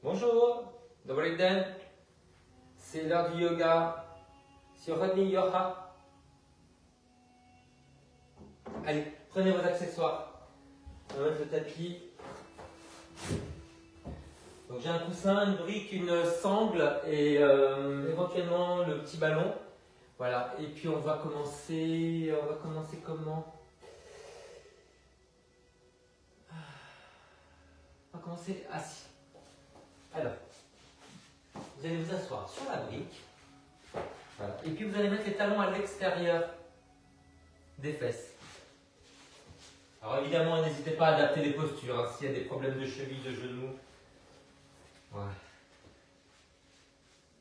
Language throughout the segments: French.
Bonjour, Dobry den. C'est l'heure du yoga. Sirodni yoga. Allez, prenez vos accessoires. On va mettre le tapis. Donc j'ai un coussin, une brique, une sangle et éventuellement le petit ballon. Voilà. Et puis on va commencer comment? On va commencer assis. Alors, vous allez vous asseoir sur la brique. Voilà. Et puis vous allez mettre les talons à l'extérieur des fesses. Alors évidemment, n'hésitez pas à adapter les postures, hein, s'il y a des problèmes de cheville, de genoux. Voilà.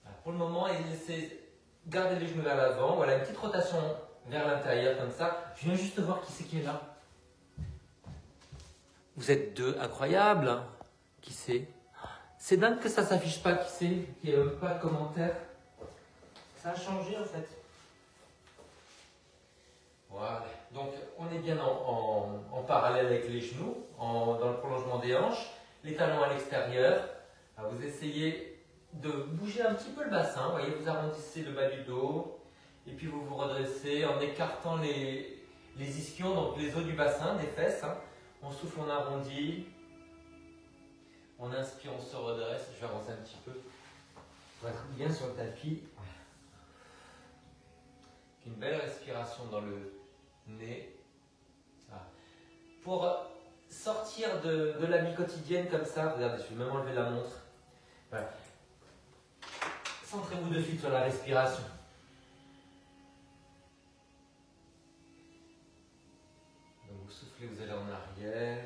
Alors, pour le moment, laissez garder les genoux vers l'avant. Voilà, une petite rotation vers l'intérieur comme ça. Je viens juste voir qui c'est qui est là. Vous êtes deux, incroyable. Hein. Qui c'est? C'est dingue que ça ne s'affiche pas qui c'est, qu'il n'y a même pas de commentaire. Ça a changé en fait. Voilà, donc on est bien en parallèle avec les genoux, dans le prolongement des hanches, les talons à l'extérieur. Vous essayez de bouger un petit peu le bassin, vous voyez, vous arrondissez le bas du dos, et puis vous vous redressez en écartant les ischions, donc les os du bassin, des fesses. Hein. On souffle, on arrondit, on inspire, on se redresse. Je vais avancer un petit peu. On va être bien sur le tapis. Une belle respiration dans le nez. Voilà. Pour sortir de la vie quotidienne comme ça, regardez, je vais même enlever la montre. Voilà. Centrez-vous de suite sur la respiration. Donc vous soufflez, vous allez en arrière.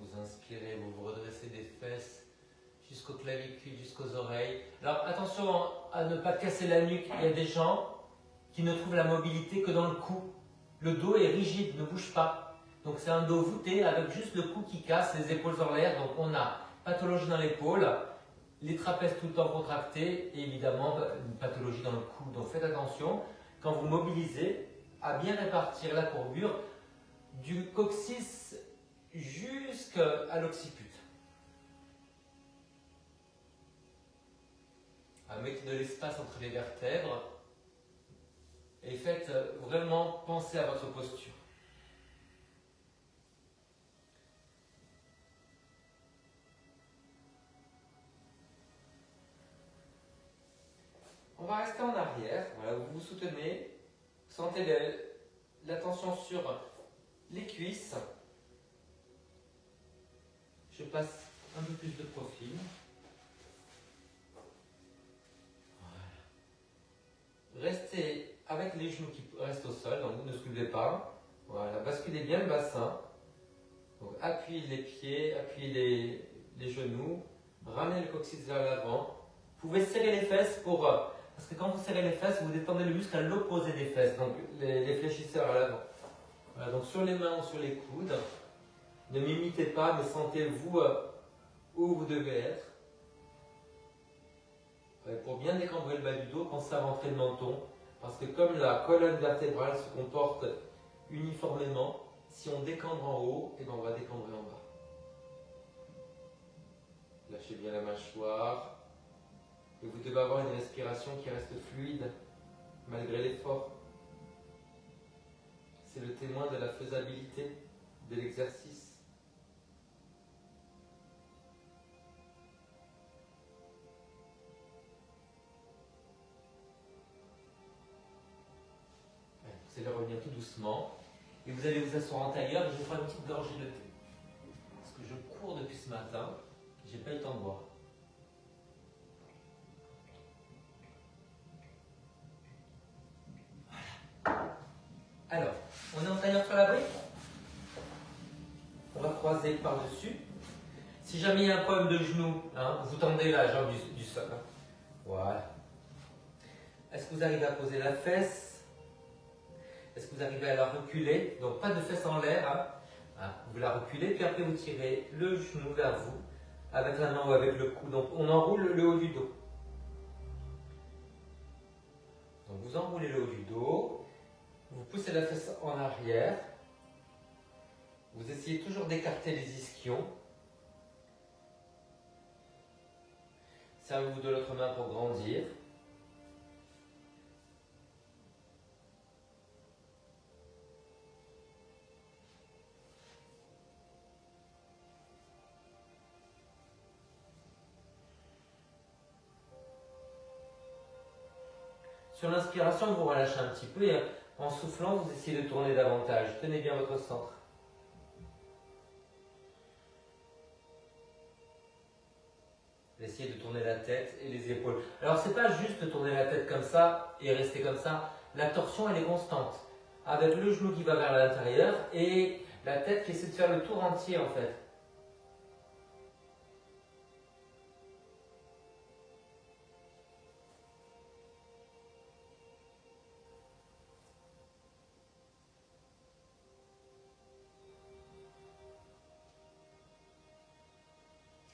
Vous inspirez, vous vous redressez des fesses jusqu'aux clavicules, jusqu'aux oreilles. Alors attention à ne pas casser la nuque. Il y a des gens qui ne trouvent la mobilité que dans le cou. Le dos est rigide, ne bouge pas. Donc c'est un dos voûté avec juste le cou qui casse, les épaules en l'air. Donc on a pathologie dans l'épaule, les trapèzes tout le temps contractés et évidemment une pathologie dans le cou. Donc faites attention quand vous mobilisez à bien répartir la courbure du coccyx jusqu'à l'occiput. Mettez de l'espace entre les vertèbres et faites vraiment penser à votre posture. On va rester en arrière, voilà, vous vous soutenez, sentez la tension sur les cuisses. Je passe un peu plus de profil. Voilà. Restez avec les genoux qui restent au sol, donc vous ne soulevez pas. Voilà, basculez bien le bassin. Donc appuyez les pieds, appuyez les genoux, ramenez le coccyx vers l'avant. Vous pouvez serrer les fesses parce que quand vous serrez les fesses, vous détendez le muscle à l'opposé des fesses, donc les fléchisseurs à l'avant. Voilà, donc sur les mains ou sur les coudes, ne m'imitez pas, mais sentez-vous où vous devez être. Pour bien décambrer le bas du dos, pensez à rentrer le menton, parce que comme la colonne vertébrale se comporte uniformément, si on décambre en haut, et ben on va décambrer en bas. Lâchez bien la mâchoire. Et vous devez avoir une respiration qui reste fluide, malgré l'effort. C'est le témoin de la faisabilité de l'exercice. Vous allez revenir tout doucement. Et vous allez vous asseoir en tailleur et je vais faire une petite gorgée de thé. Parce que je cours depuis ce matin, j'ai pas eu le temps de boire. Alors, on est en tailleur sur la brique. On va croiser par-dessus. Si jamais il y a un problème de genou, hein, vous tendez la jambe du sol. Hein. Voilà. Est-ce que vous arrivez à poser la fesse? Est-ce que vous arrivez à la reculer? Donc pas de fesse en l'air. Hein. Hein, vous la reculez, puis après vous tirez le genou vers vous, avec la main ou avec le cou. Donc on enroule le haut du dos. Donc vous enroulez le haut du dos. Vous poussez la fesse en arrière. Vous essayez toujours d'écarter les ischions. Servez-vous de l'autre main pour grandir. Sur l'inspiration, vous relâchez un petit peu et en soufflant, vous essayez de tourner davantage. Tenez bien votre centre. Essayez de tourner la tête et les épaules. Alors, c'est pas juste de tourner la tête comme ça et rester comme ça. La torsion, elle est constante. Avec le genou qui va vers l'intérieur et la tête qui essaie de faire le tour entier en fait.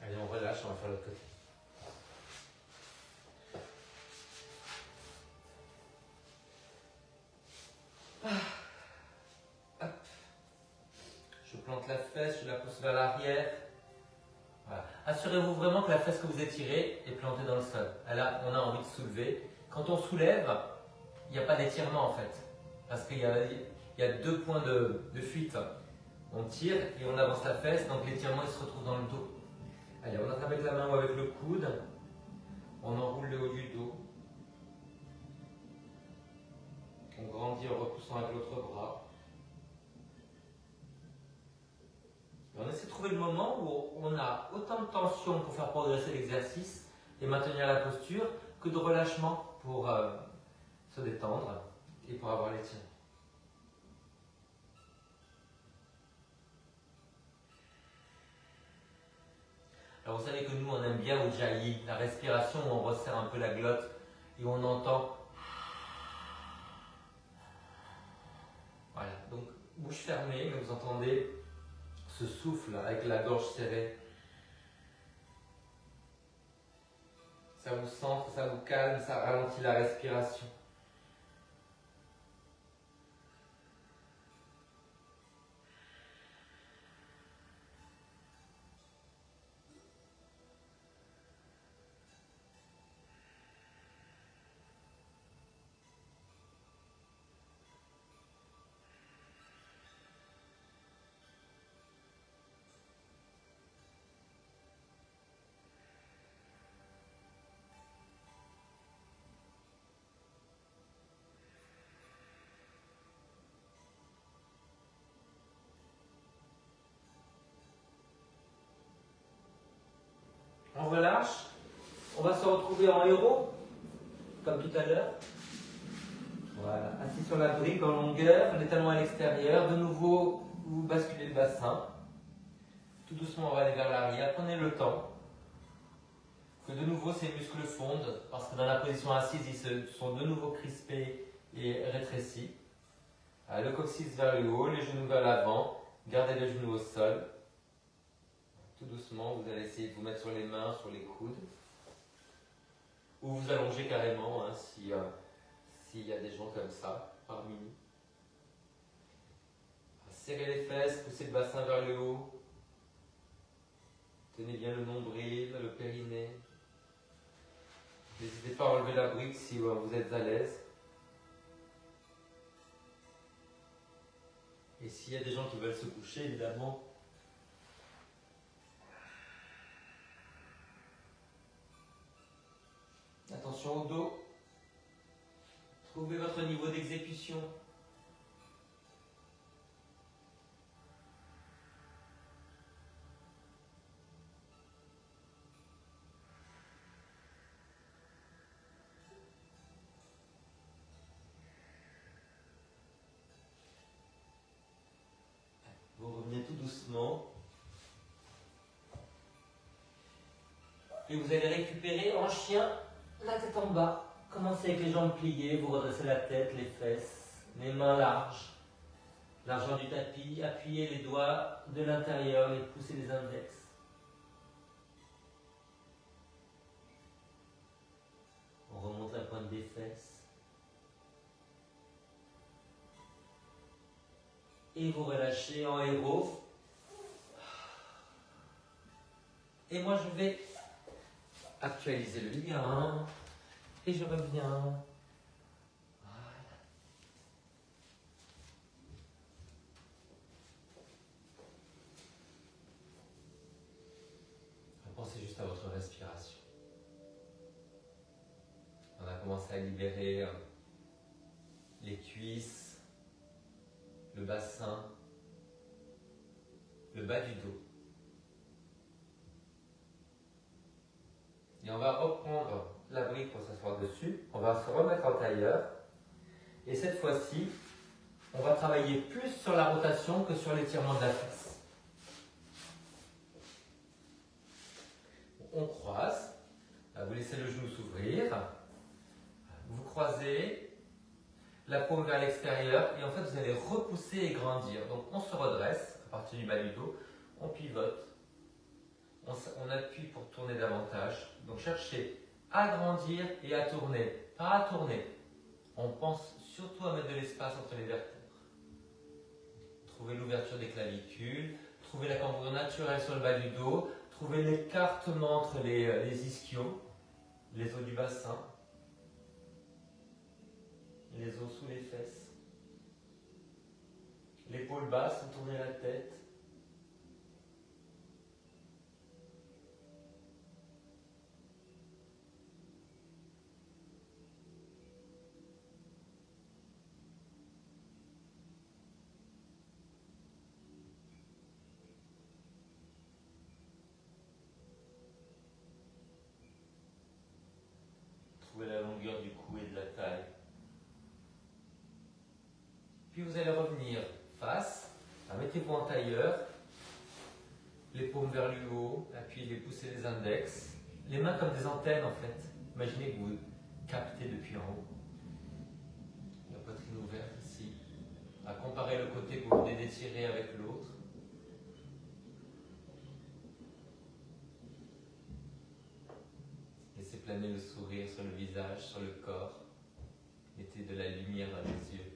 Allez, on relâche, on va faire l'autre côté. Hop. Je plante la fesse, je la pousse vers l'arrière. Voilà. Assurez-vous vraiment que la fesse que vous étirez est plantée dans le sol. Là, on a envie de soulever. Quand on soulève, il n'y a pas d'étirement en fait. Parce qu'il y a deux points de fuite. On tire et on avance la fesse, donc l'étirement il se retrouve dans le dos. Allez, on attrape avec la main ou avec le coude. On enroule le haut du dos. On grandit en repoussant avec l'autre bras. Et on essaie de trouver le moment où on a autant de tension pour faire progresser l'exercice et maintenir la posture que de relâchement pour se détendre et pour avoir l'étirement. Alors vous savez que nous on aime bien Ujjayi, la respiration où on resserre un peu la glotte et où on entend. Voilà, donc bouche fermée, mais vous entendez ce souffle avec la gorge serrée. Ça vous centre, ça vous calme, ça ralentit la respiration. On relâche, on va se retrouver en héros, comme tout à l'heure. Voilà, assis sur la brique en longueur, les talons à l'extérieur. De nouveau, vous basculez le bassin. Tout doucement, on va aller vers l'arrière. Prenez le temps que de nouveau ces muscles fondent, parce que dans la position assise, ils se sont de nouveau crispés et rétrécis. Le coccyx vers le haut, les genoux vers l'avant. Gardez les genoux au sol. Tout doucement, vous allez essayer de vous mettre sur les mains, sur les coudes. Ou vous allongez carrément, hein, s'il y a des gens comme ça parmi nous. Serrez les fesses, poussez le bassin vers le haut. Tenez bien le nombril, le périnée. N'hésitez pas à enlever la brique si vous êtes à l'aise. Et s'il y a des gens qui veulent se coucher, évidemment, attention au dos. Trouvez votre niveau d'exécution. Vous revenez tout doucement. Et vous allez récupérer en chien la tête en bas. Commencez avec les jambes pliées, vous redressez la tête, les fesses, les mains larges. Largeur du tapis, appuyez les doigts de l'intérieur et poussez les index. On remonte la pointe des fesses. Et vous relâchez en héros. Et moi je vais actualiser le lien. Et je reviens. Voilà. Pensez juste à votre respiration. On a commencé à libérer les cuisses, le bassin, le bas du dos. Et on va reprendre la brique pour s'asseoir dessus. On va se remettre en tailleur. Et cette fois-ci, on va travailler plus sur la rotation que sur l'étirement de la fesse. On croise. Vous laissez le genou s'ouvrir. Vous croisez la paume vers l'extérieur. Et en fait, vous allez repousser et grandir. Donc, on se redresse à partir du bas du dos. On pivote. On appuie pour tourner davantage. Donc, cherchez à grandir et à tourner. Pas à tourner. On pense surtout à mettre de l'espace entre les vertèbres. Trouvez l'ouverture des clavicules. Trouvez la cambrure naturelle sur le bas du dos. Trouvez l'écartement entre les ischios, les os du bassin, les os sous les fesses. L'épaule basse, tournez la tête. Trouvez la longueur du cou et de la taille. Puis vous allez revenir face. Mettez-vous en tailleur. Les paumes vers le haut. Appuyez, poussez les index. Les mains comme des antennes en fait. Imaginez que vous captez depuis en haut. La poitrine ouverte ici. À comparer le côté que vous venez d'étirer avec l'autre. Laissez planer le sourire sur le visage, sur le corps. Mettez de la lumière dans les yeux.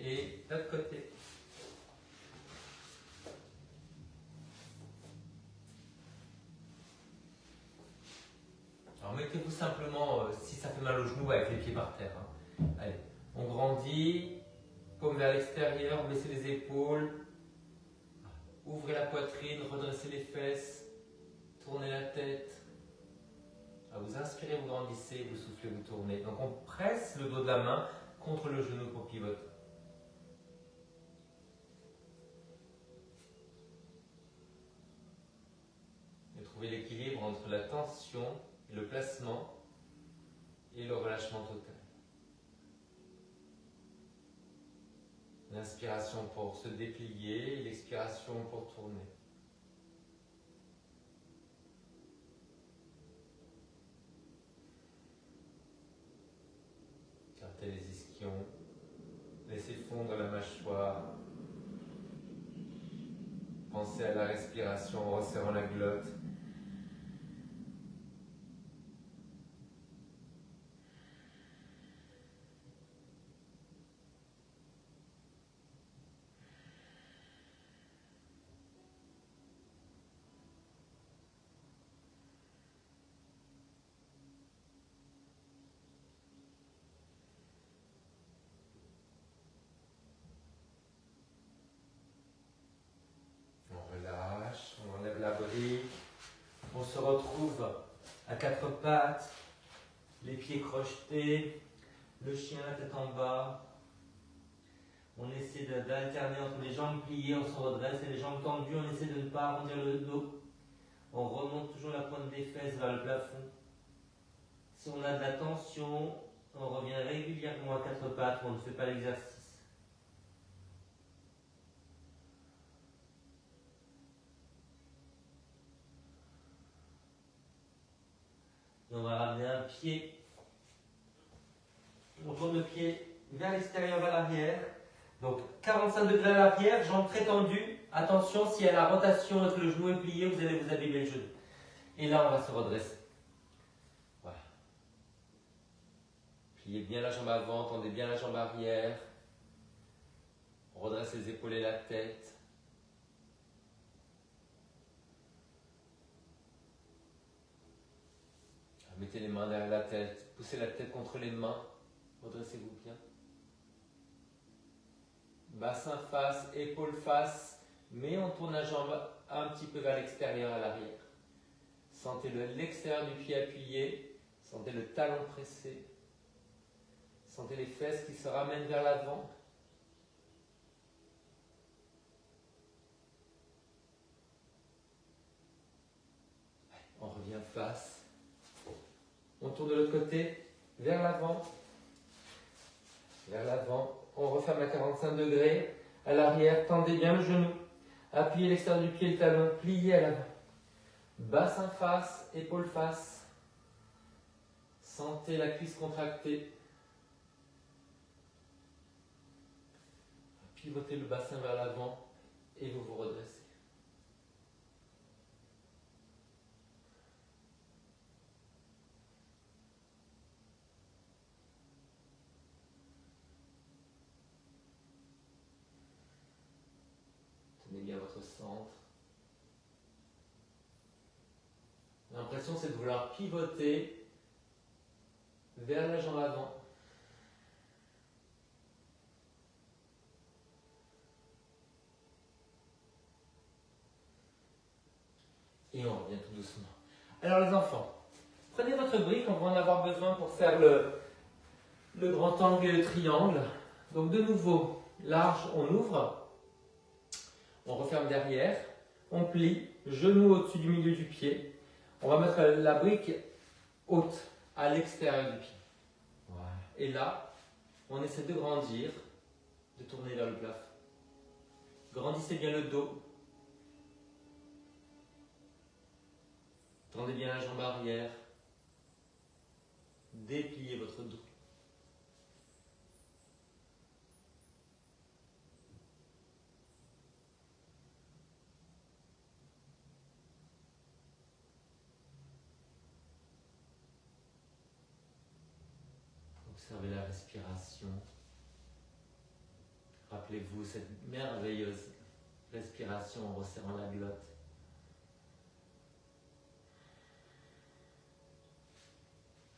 Et de l'autre côté. Alors mettez-vous simplement, si ça fait mal au genou, avec les pieds par terre. Hein. Allez, on grandit, paume vers l'extérieur, baissez les épaules, ouvrez la poitrine, redressez les fesses, tournez la tête. Vous inspirez, vous grandissez, vous soufflez, vous tournez. Donc on presse le dos de la main contre le genou pour pivoter. Et trouvez l'équilibre entre la tension et le placement et le relâchement total. L'inspiration pour se déplier et l'expiration pour tourner. Écartez les ischions. Laissez fondre la mâchoire. Pensez à la respiration en resserrant la glotte. La brique, on se retrouve à quatre pattes, les pieds crochetés, le chien la tête en bas. On essaie d'alterner entre les jambes pliées, on se redresse et les jambes tendues, on essaie de ne pas arrondir le dos. On remonte toujours la pointe des fesses vers le plafond. Si on a de la tension, on revient régulièrement à quatre pattes, on ne fait pas l'exercice. Et on va ramener un pied. On tourne le pied vers l'extérieur, vers l'arrière. Donc 45 degrés à l'arrière, jambes très tendues. Attention, s'il y a la rotation et que le genou est plié, vous allez vous abîmer le genou. Et là, on va se redresser. Voilà. Pliez bien la jambe avant, tendez bien la jambe arrière. On redresse les épaules et la tête. Mettez les mains derrière la tête, poussez la tête contre les mains, redressez-vous bien. Bassin face, épaule face, mais on tourne la jambe un petit peu vers l'extérieur à l'arrière. Sentez l'extérieur du pied appuyé, sentez le talon pressé, sentez les fesses qui se ramènent vers l'avant. On revient face, on tourne de l'autre côté, vers l'avant, on referme à 45 degrés, à l'arrière, tendez bien le genou, appuyez l'extérieur du pied et le talon, pliez à l'avant. Bassin face, épaule face. Sentez la cuisse contractée. Pivotez le bassin vers l'avant et vous vous redressez. Tenez bien votre centre. L'impression, c'est de vouloir pivoter vers la jambe avant. Et on revient tout doucement. Alors les enfants, prenez votre brique, on va en avoir besoin pour faire le grand angle et le triangle. Donc de nouveau, large, on ouvre, on referme derrière, on plie, genou au-dessus du milieu du pied. On va mettre la brique haute à l'extérieur du pied. Voilà. Et là, on essaie de grandir, de tourner vers le plafond. Grandissez bien le dos. Tendez bien la jambe arrière. Dépliez votre dos. Observez la respiration. Rappelez-vous cette merveilleuse respiration en resserrant la glotte.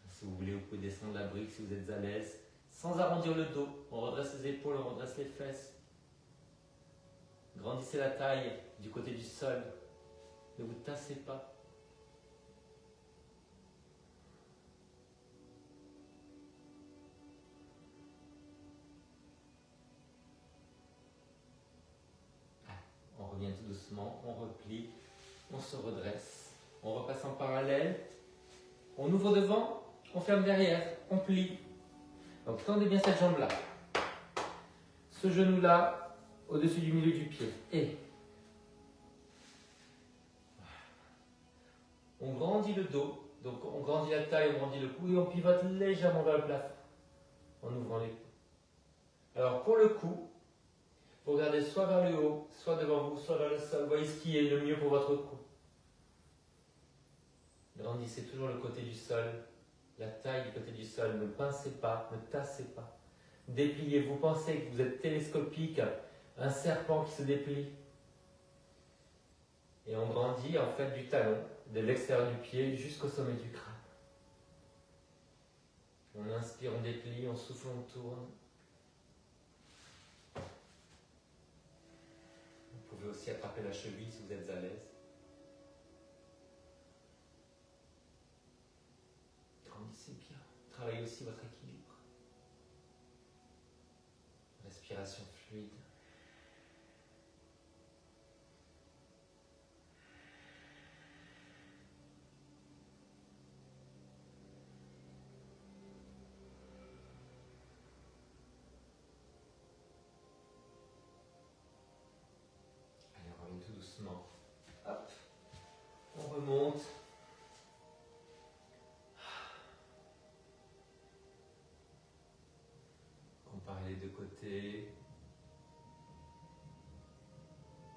Si vous voulez, vous pouvez descendre la brique si vous êtes à l'aise. Sans arrondir le dos, on redresse les épaules, on redresse les fesses. Grandissez la taille du côté du sol. Ne vous tassez pas. On revient tout doucement, on replie, on se redresse. On repasse en parallèle. On ouvre devant, on ferme derrière, on plie. Donc tendez bien cette jambe-là. Ce genou-là au-dessus du milieu du pied. Et on grandit le dos. Donc on grandit la taille, on grandit le cou et on pivote légèrement vers le plafond en ouvrant les coudes. Alors pour le cou, vous regardez soit vers le haut, soit devant vous, soit vers le sol. Voyez ce qui est le mieux pour votre cou. Grandissez toujours le côté du sol, la taille du côté du sol. Ne pincez pas, ne tassez pas. Dépliez. Vous pensez que vous êtes télescopique, un serpent qui se déplie. Et on grandit en fait du talon, de l'extérieur du pied jusqu'au sommet du crâne. On inspire, on déplie, on souffle, on tourne. Vous pouvez aussi attraper la cheville si vous êtes à l'aise. Grandissez bien. Travaillez aussi votre équilibre. Respiration fluide. Tout doucement. Hop. On remonte. Comparez les deux côtés.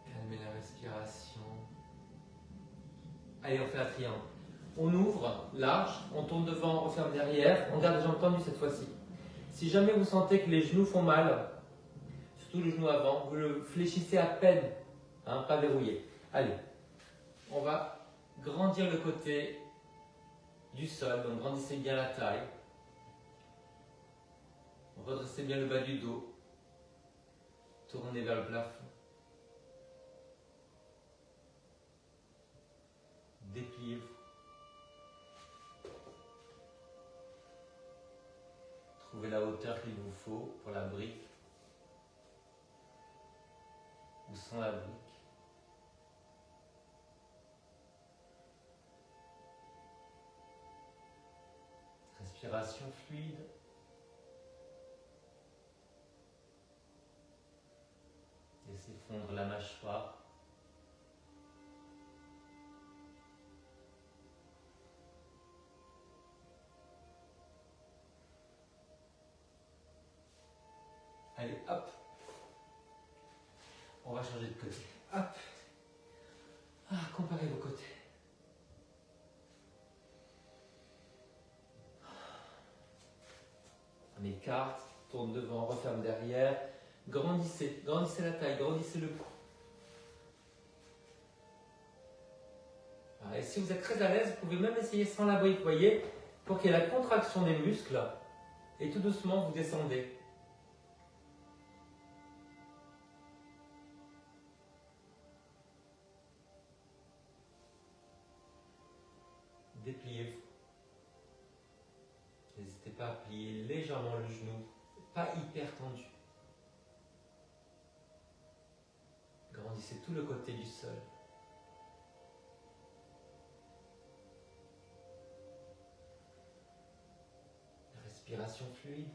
Calmez la respiration. Allez, on fait un triangle. On ouvre large, on tourne devant, on ferme derrière. On garde les jambes tendues cette fois-ci. Si jamais vous sentez que les genoux font mal, surtout le genou avant, vous le fléchissez à peine. Hein, pas verrouillé. Allez, on va grandir le côté du sol, donc grandissez bien la taille. Redressez bien le bas du dos. Tournez vers le plafond. Dépliez-vous. Trouvez la hauteur qu'il vous faut pour la brique ou sans la brique. Respiration fluide. Laissez fondre la mâchoire. Allez, hop. On va changer de côté. Hop. Ah, comparez vos côtés. On écarte, tourne devant, referme derrière. Grandissez la taille, grandissez le cou. Et si vous êtes très à l'aise, vous pouvez même essayer sans la brique, vous voyez, pour qu'il y ait la contraction des muscles. Et tout doucement, vous descendez. Dépliez-vous. N'hésitez pas à plier légèrement le genou, pas hyper tendu. Grandissez tout le côté du sol. Respiration fluide.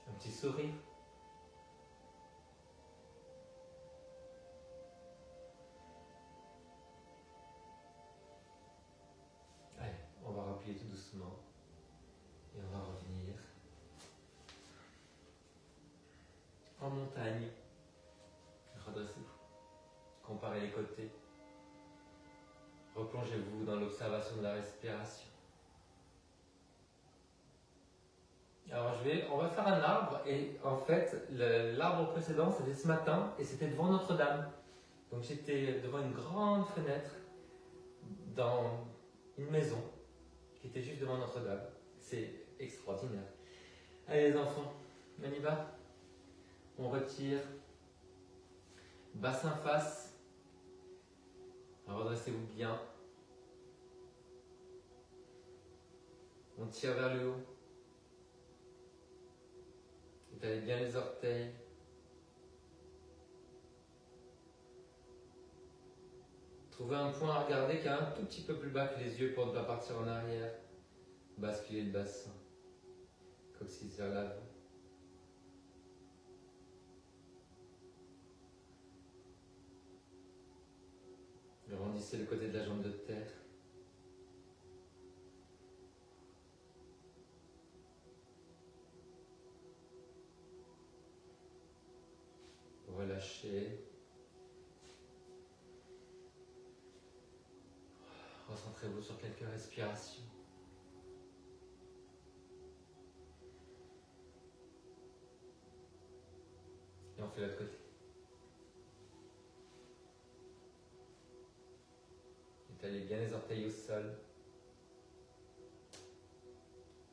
Un petit sourire. Allez, on va replier tout doucement. Et on va revenir en montagne. Redressez-vous. Comparez les côtés. Replongez-vous dans l'observation de la respiration. Alors on va faire un arbre et en fait l'arbre précédent c'était ce matin et c'était devant Notre-Dame. Donc j'étais devant une grande fenêtre dans une maison qui était juste devant Notre-Dame. C'est extraordinaire. Allez les enfants, on y va. On retire. Bassin face. Redressez-vous bien. On tire vers le haut. Étalez bien les orteils. Trouvez un point à regarder qui est un tout petit peu plus bas que les yeux pour ne pas partir en arrière. Basculez le bassin. Coccyx vers l'avant. Grandissez le côté de la jambe de terre. Relâchez. Recentrez-vous sur quelques respirations. Et on fait l'autre côté. Étalez bien les orteils au sol.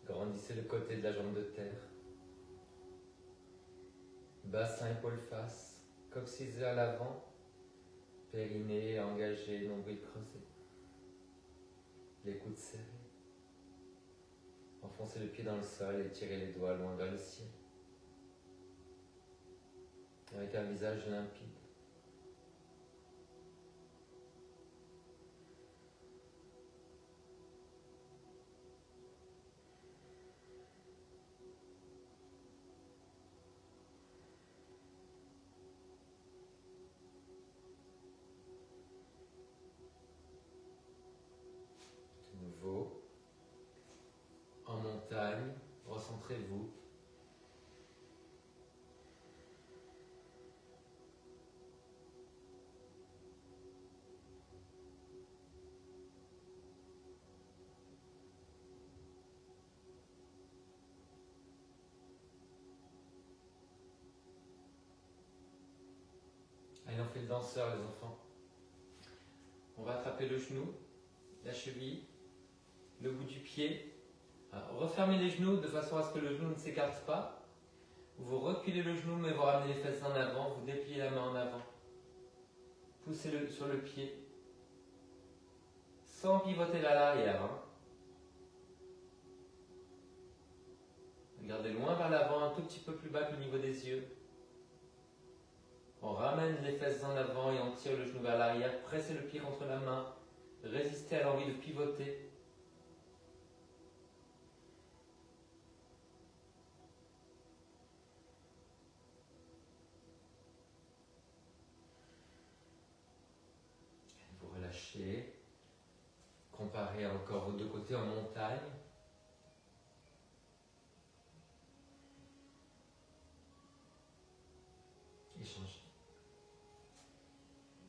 Grandissez le côté de la jambe de terre. Bassin, épaule, face. Coccyx vers l'avant. Périnée engagé, nombril creusé. Les coudes serrés. Enfoncez le pied dans le sol et tirez les doigts loin vers le ciel. Avec un visage limpide. De nouveau, en montagne, recentrez-vous. fait le danseur, les enfants. On va attraper le genou, la cheville, le bout du pied. Alors, refermez les genoux de façon à ce que le genou ne s'écarte pas. Vous reculez le genou, mais vous ramenez les fesses en avant. Vous dépliez la main en avant. Poussez-le sur le pied. Sans pivoter à l'arrière. Regardez loin vers l'avant, un tout petit peu plus bas que le niveau des yeux. On ramène les fesses en avant et on tire le genou vers l'arrière. Pressez le pied contre la main. Résistez à l'envie de pivoter. Vous relâchez. Comparez encore aux deux côtés en montagne. Échangez.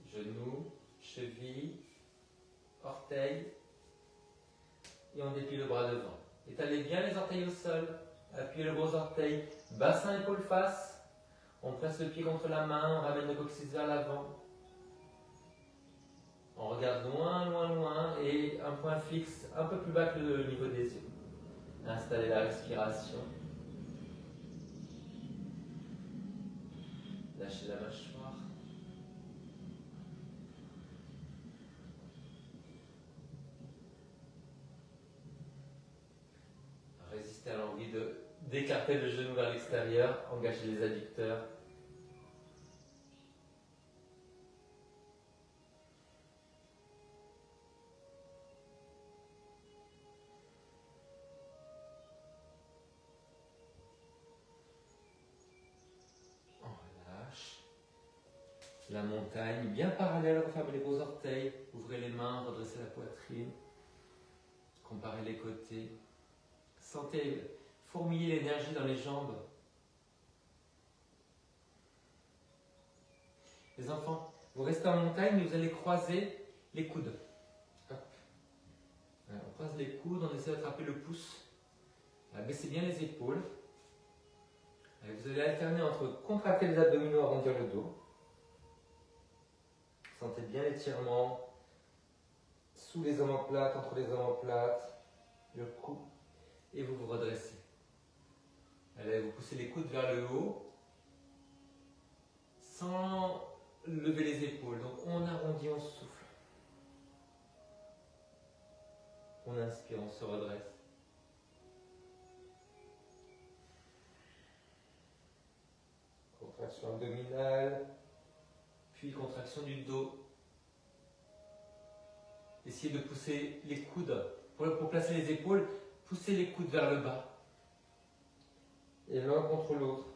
Genoux, cheville, orteils. Et on déplie le bras devant. Étalez bien les orteils au sol. Appuyez le gros orteil. Bassin, épaule, face. On presse le pied contre la main. On ramène le coccyx vers l'avant. On regarde loin, loin, loin. Et un point fixe un peu plus bas que le niveau des yeux. Installez la respiration. Lâchez la mâchoire. Résistez à l'envie d'écarter le genou vers l'extérieur. Engagez les adducteurs. La montagne, bien parallèle, refermez les gros orteils, ouvrez les mains, redressez la poitrine, comparez les côtés. Sentez fourmiller l'énergie dans les jambes. Les enfants, vous restez en montagne, mais vous allez croiser les coudes. Hop. Alors, on croise les coudes, on essaie d'attraper le pouce. Baissez bien les épaules. Vous allez alterner entre contracter les abdominaux, arrondir le dos. Sentez bien l'étirement sous les omoplates, entre les omoplates, le cou, et vous vous redressez. Allez, vous poussez les coudes vers le haut, sans lever les épaules. Donc on arrondit, on souffle. On inspire, on se redresse. Contraction abdominale. Puis contraction du dos. Essayez de pousser les coudes. Pour placer les épaules, poussez les coudes vers le bas. Et l'un contre l'autre.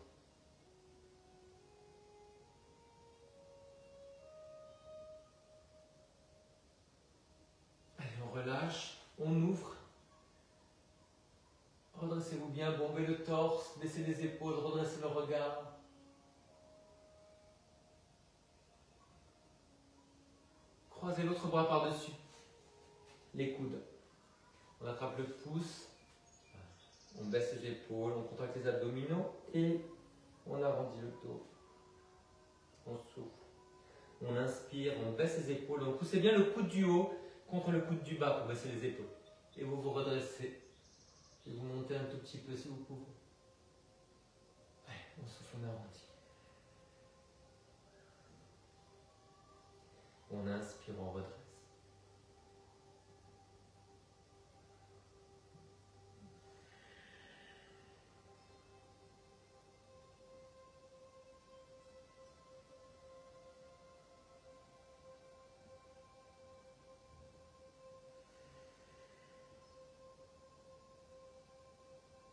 Allez, on relâche, on ouvre. Redressez-vous bien, bombez le torse, baissez les épaules, redressez le regard. Croisez l'autre bras par-dessus les coudes. On attrape le pouce, on baisse les épaules, on contracte les abdominaux et on arrondit le dos. On souffle. On inspire, on baisse les épaules. Donc poussez bien le coude du haut contre le coude du bas pour baisser les épaules. Et vous vous redressez. Et vous montez un tout petit peu si vous pouvez. Allez, on souffle, on arrondit. On inspire, on redresse.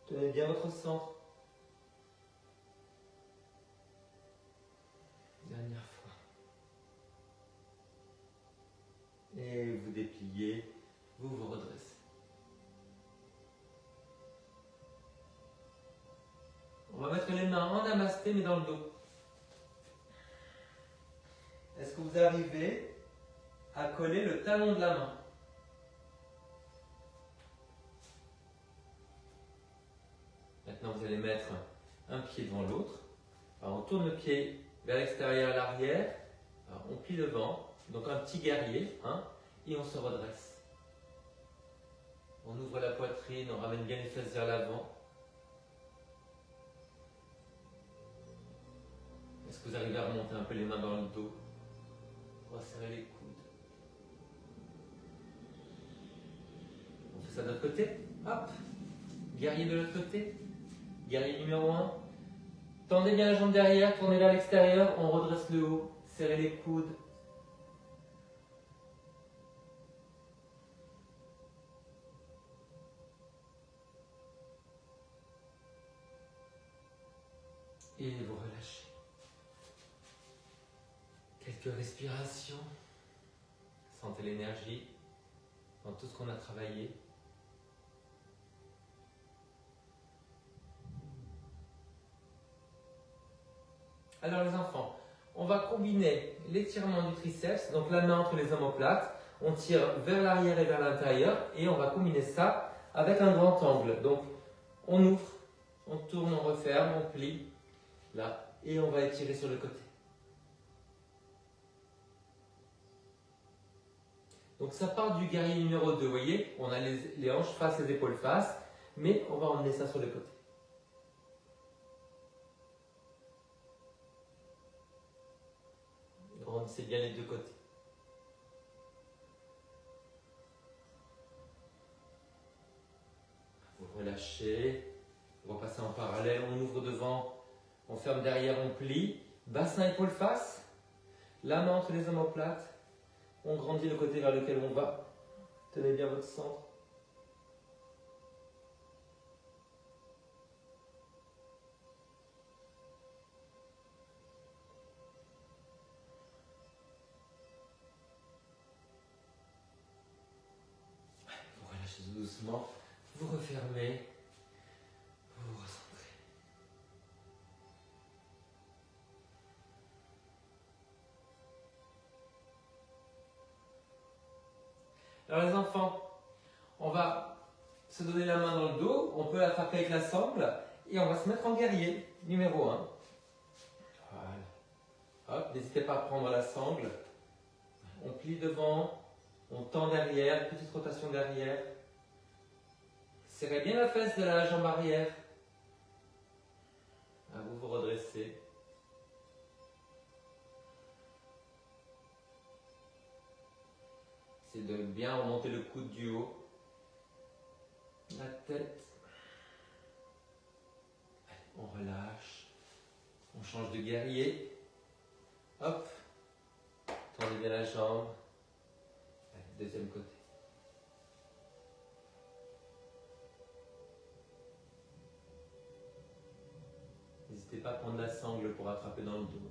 Tenez bien votre centre. Dernière fois. Et vous dépliez, vous vous redressez. On va mettre les mains en namasté mais dans le dos. Est-ce que vous arrivez à coller le talon de la main? Maintenant, vous allez mettre un pied devant l'autre. Alors, on tourne le pied vers l'extérieur à l'arrière. Alors, on plie le ventre, donc un petit guerrier, hein, et on se redresse. On ouvre la poitrine, on ramène bien les fesses vers l'avant. Est-ce que vous arrivez à remonter un peu les mains dans le dos? Resserrer les coudes. On fait ça de l'autre côté. Hop. Guerrier de l'autre côté. Guerrier numéro 1. Tendez bien la jambe derrière, tournez vers l'extérieur, on redresse le haut. Serrez les coudes. Et vous relâchez. Quelques respirations. Sentez l'énergie dans tout ce qu'on a travaillé. Alors les enfants, on va combiner l'étirement du triceps, donc la main entre les omoplates, on tire vers l'arrière et vers l'intérieur et on va combiner ça avec un grand angle. Donc on ouvre, on tourne, on referme, on plie, là, et on va étirer sur le côté. Donc ça part du guerrier numéro 2, vous voyez, on a les hanches face, les épaules face, mais on va emmener ça sur le côté. Grandissez bien les deux côtés. Vous relâchez, on va passer en parallèle, on ouvre devant, on ferme derrière, on plie, bassin, épaule face, la main entre les omoplates, on grandit le côté vers lequel on va, tenez bien votre centre. Vous relâchez doucement, vous refermez, vous vous recentrez. Alors les enfants, on va se donner la main dans le dos, on peut l'attraper avec la sangle et on va se mettre en guerrier, numéro 1. Voilà. Hop, n'hésitez pas à prendre la sangle. On plie devant, on tend derrière, petite rotation derrière. Serrez bien la fesse de la jambe arrière. À vous vous redressez. C'est de bien remonter le coude du haut. La tête. On relâche. On change de guerrier. Hop. Tendez bien la jambe. Allez, deuxième côté. N'hésitez pas à prendre la sangle pour attraper dans le dos.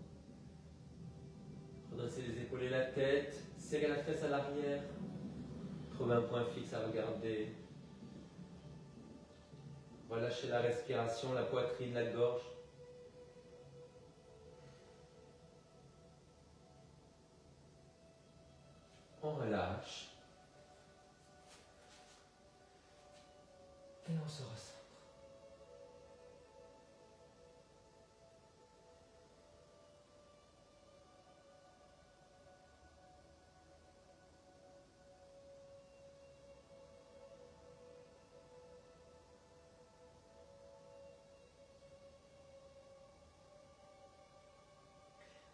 Redressez les épaules et la tête. Serrez la fesse à l'arrière. Trouvez un point fixe à regarder. Relâchez la respiration, la poitrine, la gorge. On relâche. Et on se recentre.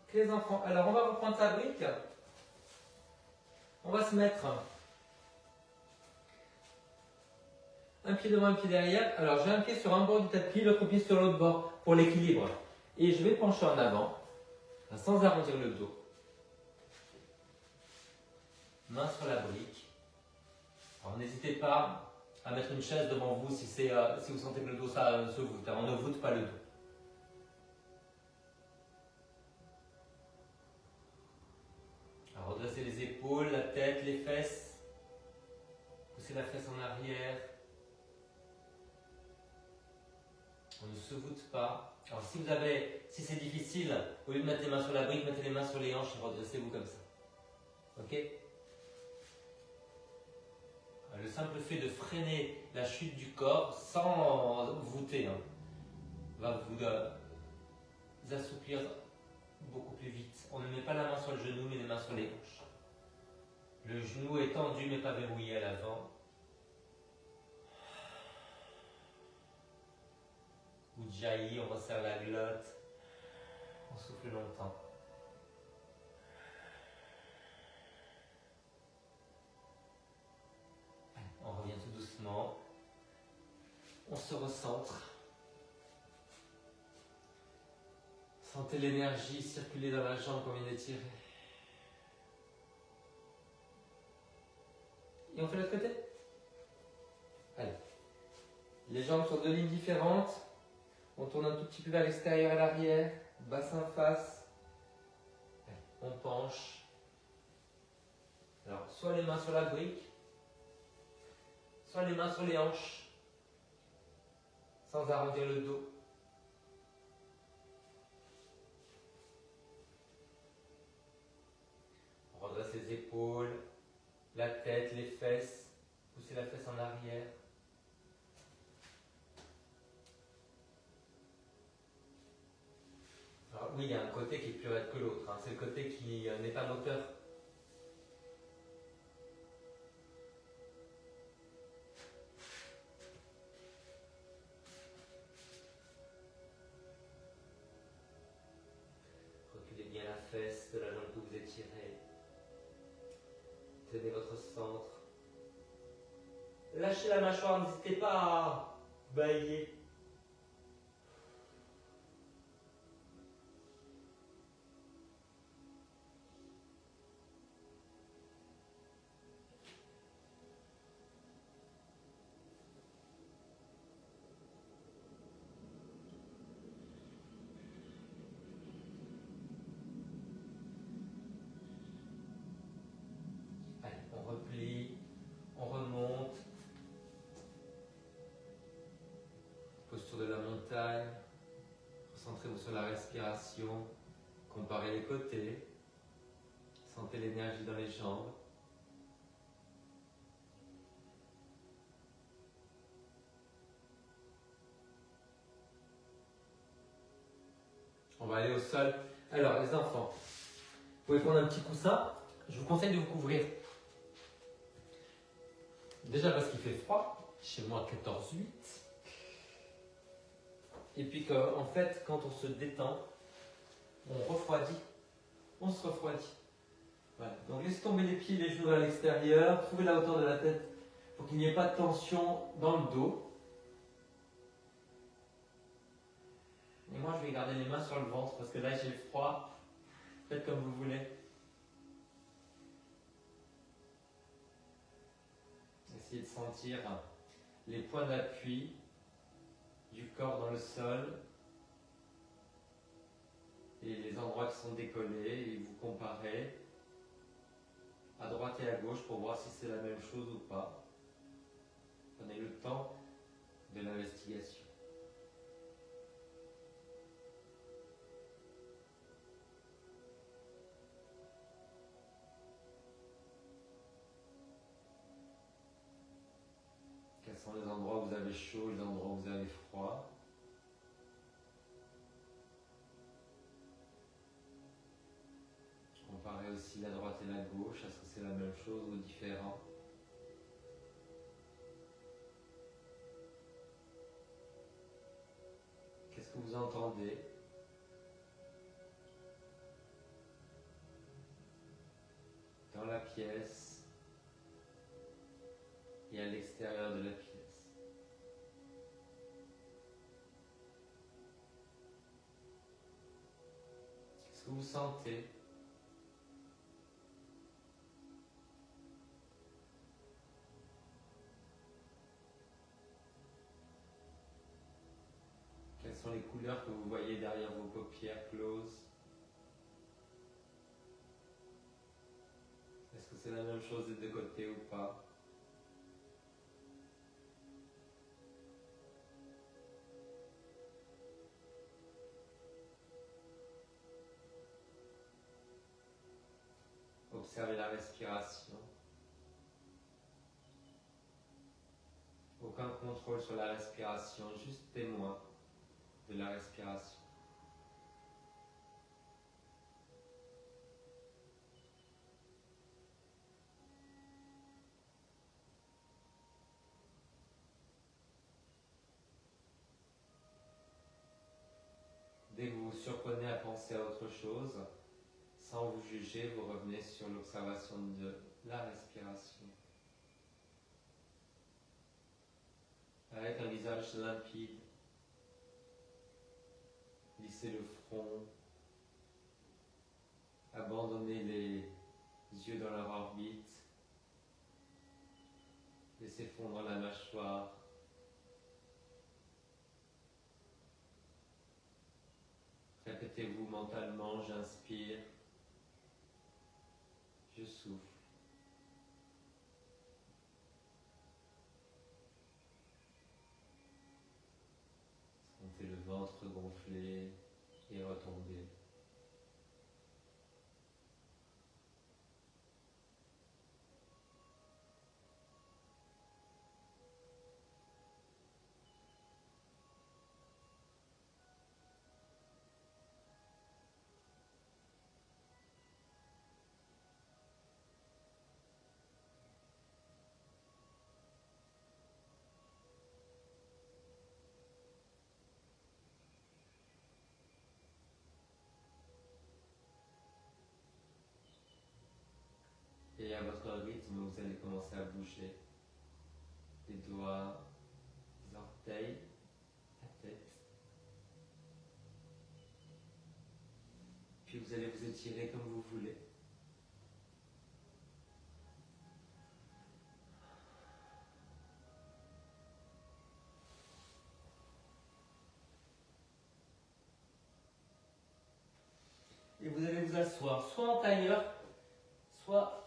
Ok les enfants, alors on va reprendre sa brique. On va se mettre un pied devant, un pied derrière. Alors j'ai un pied sur un bord du tapis, l'autre pied sur l'autre bord pour l'équilibre. Et je vais pencher en avant, sans arrondir le dos. Main sur la brique. Alors n'hésitez pas à mettre une chaise devant vous si vous sentez que le dos ça se voûte. On ne voûte pas le dos. Alors redressez les épaules, la tête, les fesses. Poussez la fesse en arrière. On ne se voûte pas. Alors si c'est difficile, au lieu de mettre les mains sur la brique, mettez les mains sur les hanches et redressez-vous comme ça. Ok? Le simple fait de freiner la chute du corps sans voûter va vous assouplir beaucoup plus vite. On ne met pas la main sur le genou, mais les mains sur les hanches. Le genou est tendu, mais pas verrouillé à l'avant. Ujjayi, on resserre la glotte. On souffle longtemps. On revient tout doucement. On se recentre. Sentez l'énergie circuler dans la jambe qu'on vient d'étirer. Et on fait l'autre côté. Allez. Les jambes sur deux lignes différentes. On tourne un tout petit peu vers l'extérieur et l'arrière. Bassin face. Allez. On penche. Alors, soit les mains sur la brique, soit les mains sur les hanches, sans arrondir le dos. On redresse les épaules, la tête, les fesses, poussez la fesse en arrière. Alors oui, il y a un côté qui est plus raide que l'autre, hein. C'est le côté qui n'est pas moteur. Reculez bien la fesse de la jambe que vous étirez. Tenez votre centre. Lâchez la mâchoire, n'hésitez pas à bâiller. Allez, on replie, on remonte. Posture de la montagne. Concentrez-vous sur la respiration. Comparez les côtés. Sentez l'énergie dans les jambes. On va aller au sol. Alors, les enfants, vous pouvez prendre un petit coussin. Je vous conseille de vous couvrir. Déjà parce qu'il fait froid. Chez moi, 14,8. Et puis qu'en fait, quand on se détend, on refroidit. On se refroidit. Voilà. Donc laissez tomber les pieds, les genoux vers l'extérieur. Trouvez la hauteur de la tête pour qu'il n'y ait pas de tension dans le dos. Et moi, je vais garder les mains sur le ventre parce que là, j'ai froid. Faites comme vous voulez. Essayez de sentir les points d'appui du corps dans le sol et les endroits qui sont décollés et vous comparez à droite et à gauche pour voir si c'est la même chose ou pas. Prenez le temps de l'investigation. Quels sont les endroits où vous avez chaud, les endroits où vous avez froid? Comparez aussi la droite et la gauche, est-ce que c'est la même chose ou différent? Qu'est-ce que vous entendez? Dans la pièce et à l'extérieur de la pièce. Qu'est-ce que vous sentez? Quelles sont les couleurs que vous voyez derrière vos paupières closes? Est-ce que c'est la même chose des deux côtés ou pas? Observez la respiration. Aucun contrôle sur la respiration, juste témoin de la respiration. surprenez à penser à autre chose, sans vous juger, vous revenez sur l'observation de la respiration. Avec un visage limpide, lissez le front, abandonnez les yeux dans leur orbite, laissez fondre la mâchoire. Répétez-vous mentalement, j'inspire, je souffle. Sentez le ventre gonfler et retomber. Et à votre rythme, vous allez commencer à bouger les doigts, les orteils, la tête. Puis vous allez vous étirer comme vous voulez. Et vous allez vous asseoir soit en tailleur, soit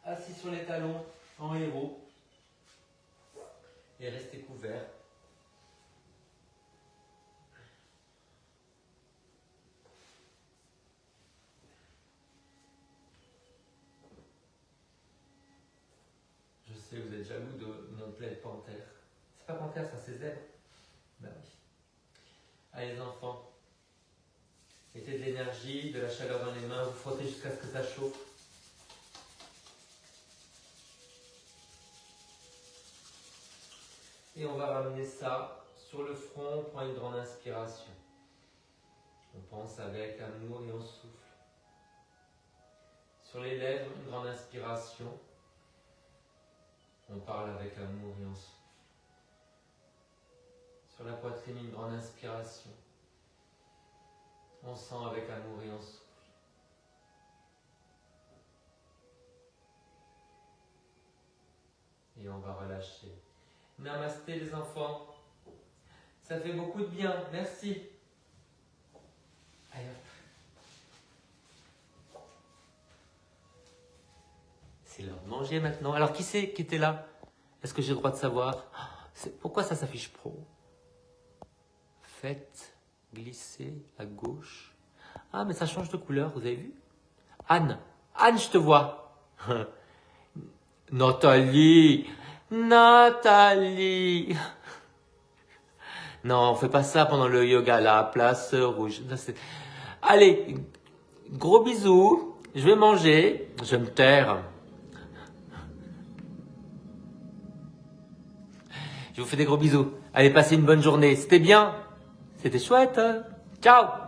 assis sur les talons en héros. Et restez couverts. Je sais, vous êtes jaloux de mon plaid panthère. C'est pas panthère, ça, c'est zèbre. Ben oui. Allez les enfants, mettez de l'énergie, de la chaleur dans les mains, vous frottez jusqu'à ce que ça chauffe. Et on va ramener ça sur le front, on prend une grande inspiration. On pense avec amour et on souffle. Sur les lèvres, une grande inspiration. On parle avec amour et on souffle. Sur la poitrine, une grande inspiration. On sent avec amour et on souffle. Et on va relâcher. Namasté les enfants. Ça fait beaucoup de bien. Merci. Allez hop. C'est l'heure de manger maintenant. Alors qui c'est qui était là? Est-ce que j'ai le droit de savoir? Pourquoi ça s'affiche pro? Faites glisser à gauche. Ah mais ça change de couleur, vous avez vu? Anne. Anne, je te vois. Nathalie. Nathalie. Non, on fait pas ça pendant le yoga, là, place rouge. Allez, gros bisous. Je vais manger. Je vais me taire. Je vous fais des gros bisous. Allez, passez une bonne journée. C'était bien. C'était chouette. Hein? Ciao.